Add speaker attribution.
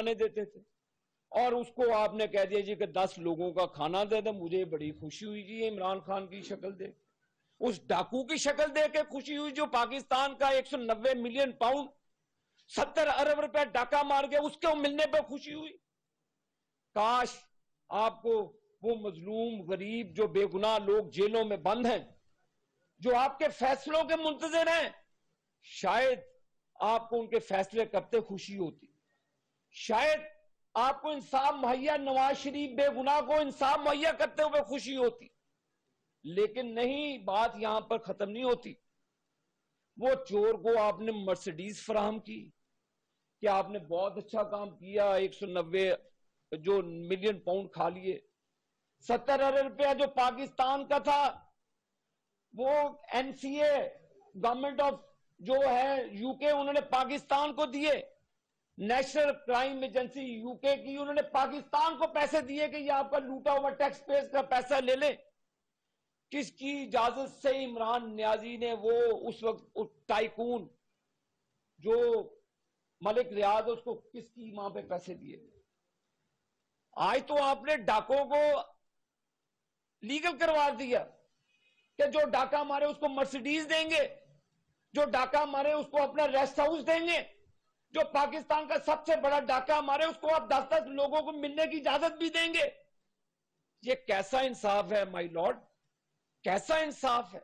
Speaker 1: आने देते थे, और उसको आपने कह दिया जी कि 10 लोगों का खाना दे दे। मुझे बड़ी खुशी हुई जी इमरान खान की शक्ल देख, उस डाकू की शक्ल देख के खुशी हुई जो पाकिस्तान का 190 मिलियन पाउंड 70 अरब रुपया डाका मार गया, उसको मिलने पर खुशी हुई। काश आपको वो मजलूम गरीब जो बेगुनाह लोग जेलों में बंद हैं, जो आपके फैसलों के मुंतजर हैं, शायद आपको उनके फैसले करते खुशी होती, शायद आपको इंसाफ मुहैया, नवाज शरीफ बेगुनाह को इंसाफ मुहैया करते हुए खुशी होती। लेकिन नहीं, बात यहां पर खत्म नहीं होती। वो चोर को आपने मर्सिडीज फराहम की कि आपने बहुत अच्छा काम किया, 190 जो मिलियन पाउंड खा लिए, 70 अरब रुपया जो पाकिस्तान का था वो एनसीए गवर्नमेंट ऑफ जो है यूके, उन्होंने पाकिस्तान को दिए। नेशनल क्राइम एजेंसी यूके की, उन्होंने पाकिस्तान को पैसे दिए कि ये आपका लूटा हुआ टैक्स पेस का पैसा ले ले। किसकी इजाजत से इमरान न्याजी ने वो उस वक्त टाइकून जो मलिक रियाज, उसको किसकी मां पे पैसे दिए? आज तो आपने डाकों को लीगल करवा दिया कि जो डाका मारे उसको मर्सिडीज देंगे, जो डाका मारे उसको अपना रेस्ट हाउस देंगे, जो पाकिस्तान का सबसे बड़ा डाका मारे उसको आप 10-10 लोगों को मिलने की इजाजत भी देंगे। ये कैसा इंसाफ है माय लॉर्ड, कैसा इंसाफ है?